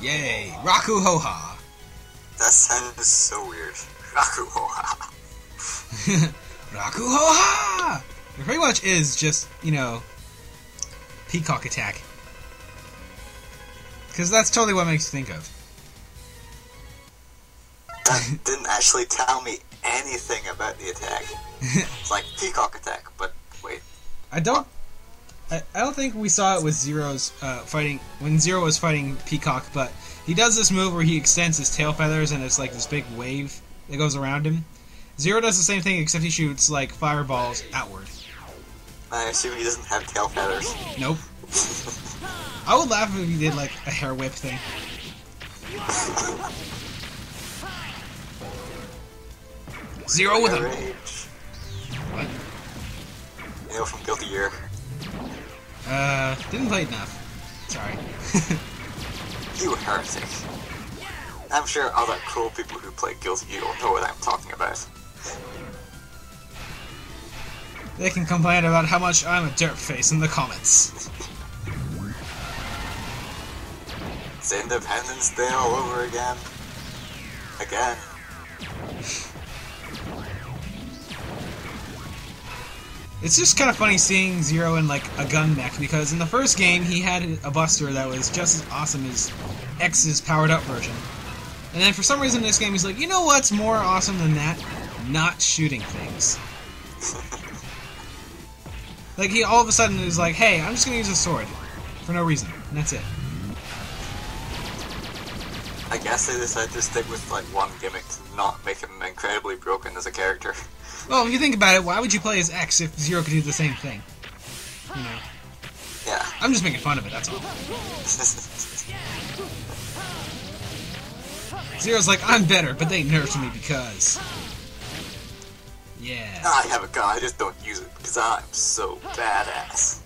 Yay! Raku Hoha! That sounds so weird. Raku Hoha. Raku Hoha! It pretty much is just, peacock attack. Because that's totally what it makes you think of. That didn't actually tell me anything about the attack. It's like peacock attack, but wait. I don't think we saw it with Zero's fighting when Zero was fighting Peacock, but he does this move where he extends his tail feathers and it's like this big wave that goes around him. Zero does the same thing except he shoots like fireballs outward. I assume he doesn't have tail feathers. Nope. I would laugh if he did like a hair whip thing. Zero with him. Rage. What? From Guilty Gear. Didn't play enough. Sorry. You heretic. I'm sure other cool people who play Guilty Gear will know what I'm talking about. They can complain about how much I'm a dirtface in the comments. It's Independence Day all over again. Again. It's just kind of funny seeing Zero in like a gun mech, because in the first game he had a Buster that was just as awesome as X's powered up version. And then for some reason in this game he's like, you know what's more awesome than that? Not shooting things. Like he all of a sudden is like, hey, I'm just gonna use a sword. For no reason. And that's it. I guess they decided to stick with like one gimmick to not make him incredibly broken as a character. Well, if you think about it, why would you play as X if Zero could do the same thing? You know. Yeah. I'm just making fun of it, that's all. Zero's like, I'm better, but they nerfed me because... Yeah. I have a gun, I just don't use it because I'm so badass.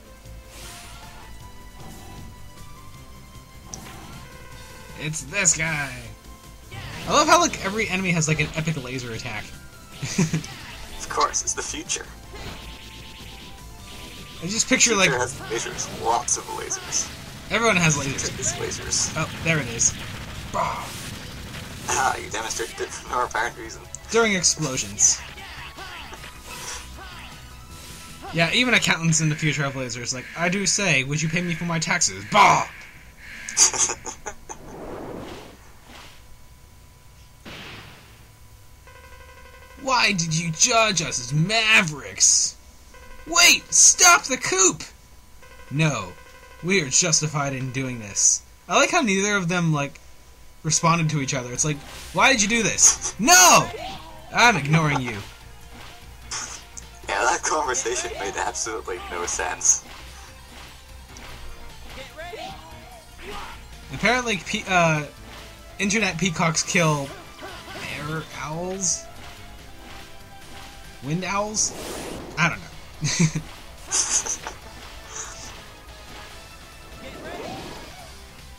It's this guy. I love how like every enemy has like an epic laser attack. Of course, it's the future. I just picture like... The future has lasers, lots of lasers. Everyone has lasers. These lasers. Oh, there it is. Bah. Ah, you demonstrated it for no apparent reason. During explosions. Yeah, even accountants in the future have lasers. Like, I do say, would you pay me for my taxes? Bah! Why did you judge us as mavericks? Wait! Stop the coup! No. We are justified in doing this. I like how neither of them, like, responded to each other. It's like, why did you do this? No! I'm ignoring you. Yeah, that conversation made absolutely no sense. Apparently, internet peacocks kill air owls? Wind owls? I don't know.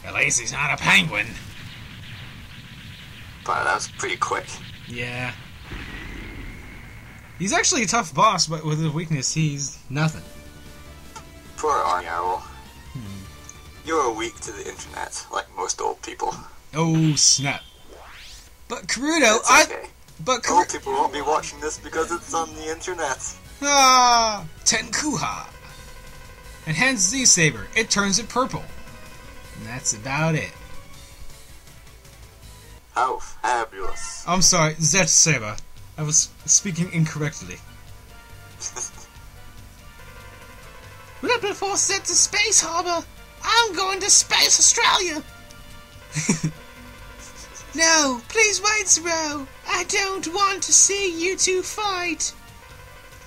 At least he's not a penguin. But that was pretty quick. Yeah. He's actually a tough boss, but with his weakness, he's nothing. Poor Arnowl. You're weak to the internet, like most old people. Oh, snap. But Karuto, It's okay. But Old people won't be watching this because it's on the internet. Ah! Tenkuha! Enhanced Z-Saber. It turns it purple. And that's about it. How fabulous. I'm sorry, Z-Saber. I was speaking incorrectly. We've been forced sent to Space Harbor. I'm going to Space Australia. No, please wait, Zero. I don't want to see you two fight.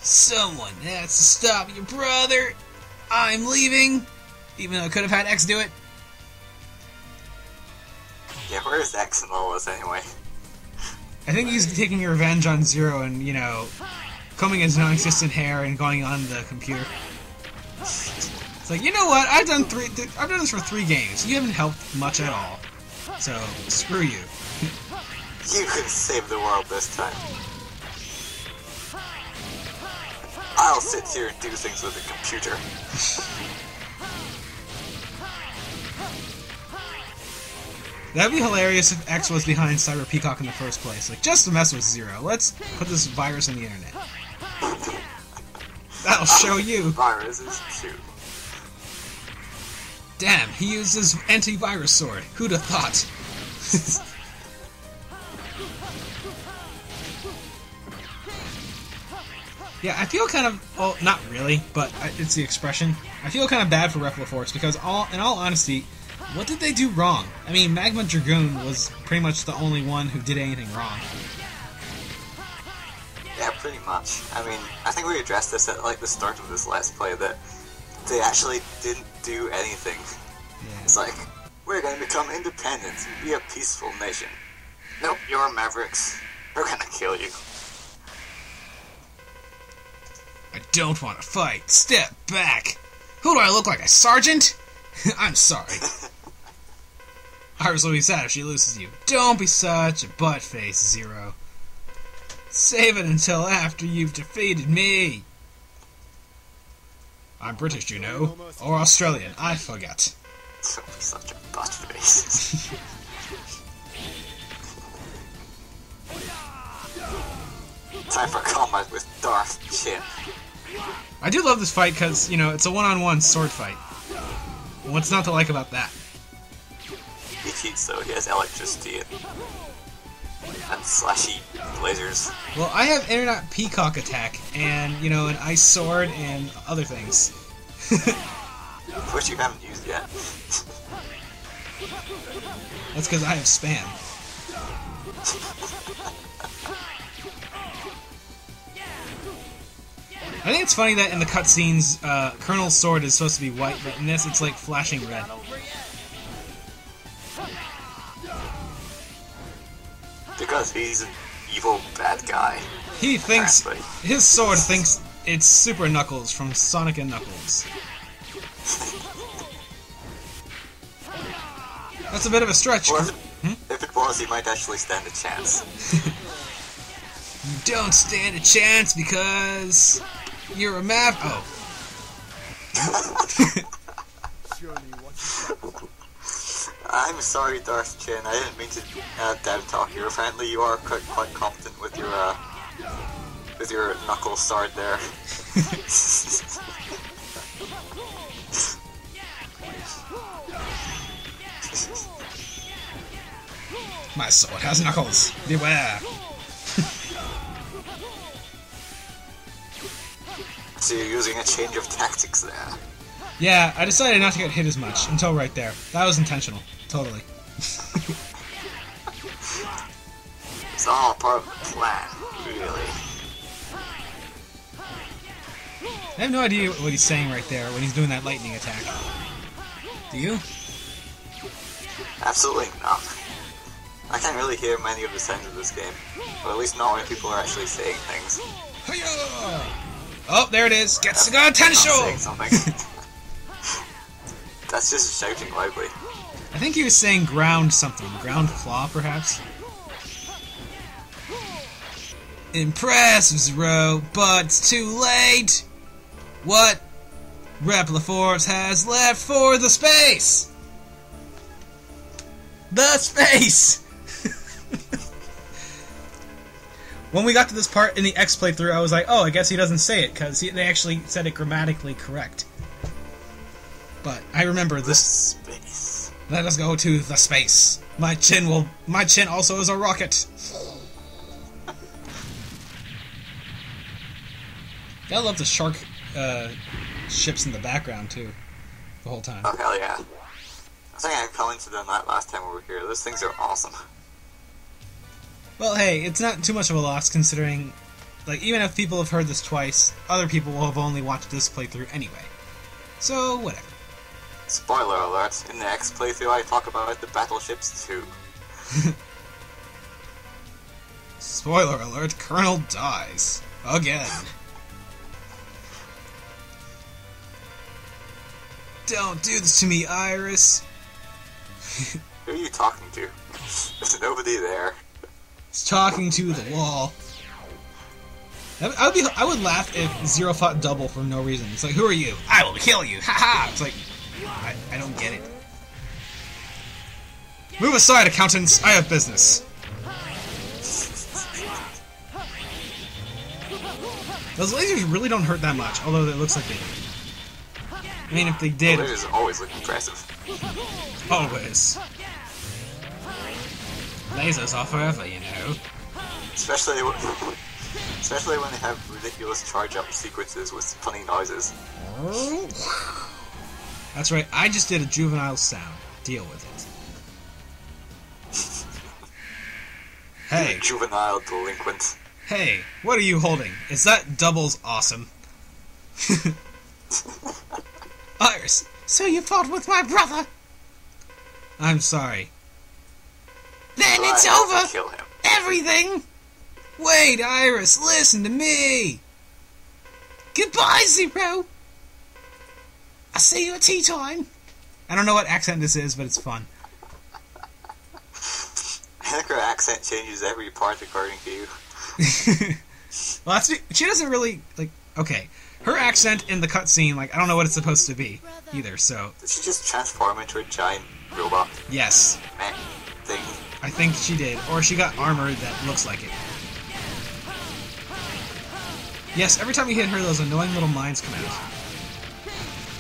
Someone has to stop your brother. I'm leaving. Even though I could have had X do it. Yeah, where's X in all this anyway? I think he's taking revenge on Zero and, you know, combing his non-existent hair and going on the computer. It's like, you know what? I've done this for 3 games. You haven't helped much at all. So, screw you. You can save the world this time. I'll sit here and do things with the computer. That'd be hilarious if X was behind Cyber Peacock in the first place. Like, just to mess with Zero. Let's put this virus on the internet. That'll show you. Viruses too. Damn, he used his antivirus sword. Who'd have thought? Yeah, I feel kind of, well, not really, but it's the expression. I feel kind of bad for Repliforce because, in all honesty, what did they do wrong? I mean, Magma Dragoon was pretty much the only one who did anything wrong. Yeah, pretty much. I mean, I think we addressed this at like the start of this Let's Play, that they actually didn't do anything. Yeah. It's like, we're gonna become independent and be a peaceful nation. Nope, you're Mavericks. We're gonna kill you. I don't want to fight. Step back. Who do I look like, a sergeant? I'm sorry. Iris will be sad if she loses you. Don't be such a butt-face, Zero. Save it until after you've defeated me. I'm British, you know. Or Australian, I forget. Don't be such a butt-face. Time for combat with Darth Chin. I do love this fight because, you know, it's a one-on-one sword fight. What's not to like about that? He cheats though, he has electricity and slashy lasers. Well, I have Internet Peacock Attack and, you know, an Ice Sword and other things. Which you haven't used yet. That's because I have spam. I think it's funny that in the cutscenes, Colonel's sword is supposed to be white, but in this it's like flashing red. Because he's an evil bad guy. He thinks, apparently. his sword thinks it's Super Knuckles from Sonic and Knuckles. That's a bit of a stretch. Or if it was, he might actually stand a chance. You don't stand a chance because you're a map. Oh. I'm sorry, Darth Chin. I didn't mean to down talk you. Apparently, you are quite competent with your knuckle sword there. My sword has knuckles. Beware. So you're using a change of tactics there. Yeah, I decided not to get hit as much until right there. That was intentional. Totally. It's all part of the plan, really. I have no idea what he's saying right there when he's doing that lightning attack. Do you? Absolutely not. I can't really hear many of the sounds of this game. Or at least not when people are actually saying things. Hiya! Oh, there it is. Gets the Saying potential! something. That's just shouting loudly. I think he was saying ground something. Ground claw, perhaps? Impressive, Zero, but it's too late! What Repliforce has left for the space? The space! When we got to this part in the X playthrough, I was like, oh, I guess he doesn't say it, because they actually said it grammatically correct. But I remember this. Space. Let us go to the space. My chin also is a rocket. I love the shark ships in the background, too. The whole time. Oh, hell yeah. I think I commented on that last time we were here. Those things are awesome. Well, hey, it's not too much of a loss considering, like, even if people have heard this twice, other people will have only watched this playthrough anyway. So, whatever. Spoiler alert, in the X playthrough I talk about the battleships too. Spoiler alert, Colonel dies. Again. Don't do this to me, Iris. Who are you talking to? There's nobody there. He's talking to the wall. I would laugh if Zero fought Double for no reason. It's like, who are you? I will kill you! Haha! It's like, I don't get it. Move aside, accountants. I have business. Those lasers really don't hurt that much, although it looks like they do. I mean, if they did... Well, lasers always look impressive. Always. Lasers are forever, you know. Especially when they have ridiculous charge-up sequences with funny noises. That's right, I just did a juvenile sound. Deal with it. Hey. Juvenile delinquent. Hey, what are you holding? Is that Double's awesome? Iris, so you fought with my brother? I'm sorry. Then it's over! Kill him. Everything! Wait, Iris, listen to me! Goodbye, Zero! I'll see you at tea time! I don't know what accent this is, but it's fun. I think her accent changes every part according to you. Well, she doesn't really, like, okay. Her accent in the cutscene, like, I don't know what it's supposed to be, either, so... Did she just transform into a giant robot? Yes. Mech thing? I think she did, or she got armor that looks like it. Yes, every time you hit her, those annoying little mines come out.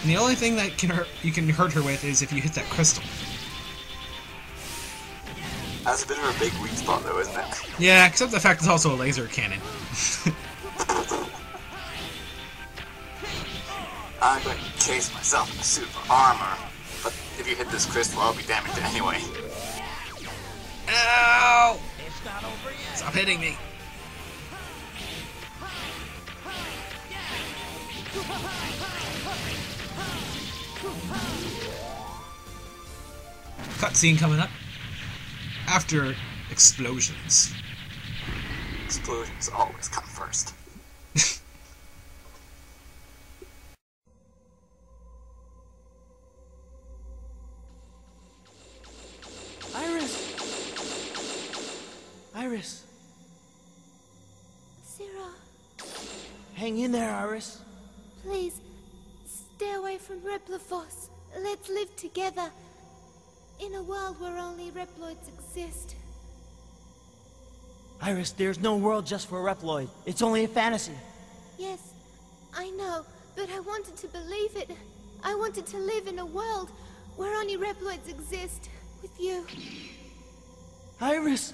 And the only thing that you can hurt her with is if you hit that crystal. That's a bit of a big weak spot, though, isn't it? Yeah, except the fact it's also a laser cannon. I'm going to chase myself in a suit of armor, but if you hit this crystal, I'll be damaged anyway. Ow! Stop hitting me. Cutscene coming up. After explosions. Explosions always come first. Iris! Iris! Zero, Hang in there, Iris. please, stay away from Replifos. Let's live together. In a world where only Reploids exist. Iris, there's no world just for Reploid. It's only a fantasy. Yes, I know, but I wanted to believe it. I wanted to live in a world where only Reploids exist. With you. Iris!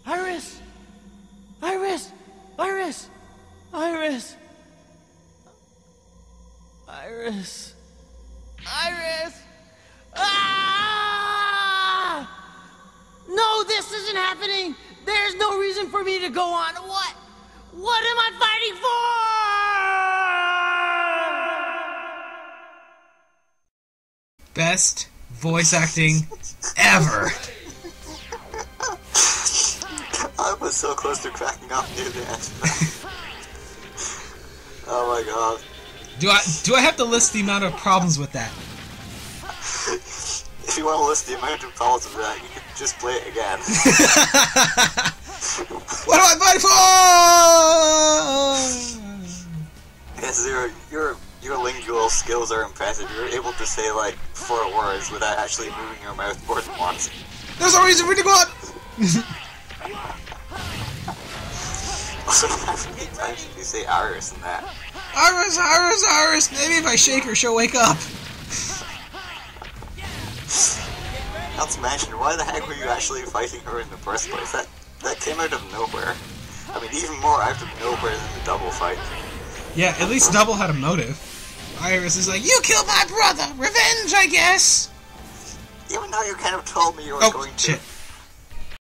Iris! Iris! Iris! Iris! Iris! Iris! Ah! No, this isn't happening! There's no reason for me to go on. What? What am I fighting for? Best voice acting ever. I was so close to cracking up near the end. Oh my god. Do I have to list the amount of problems with that? If you want to list the amount of problems with that, you can just play it again. What am I fighting for? Yes, your lingual skills are impressive. You're able to say like 4 words without actually moving your mouth more than once. There's no reason for me to go on. Also, how many times did you say Iris in that? Iris, Iris, Iris. Maybe if I shake her, she'll wake up. Not to mention, why the heck were you actually fighting her in the first place? That came out of nowhere. I mean, even more out of nowhere than the double fight. Yeah, at least Double had a motive. Iris is like, you killed my brother! Revenge, I guess! Even though you kind of told me you were Oh, going to. shit.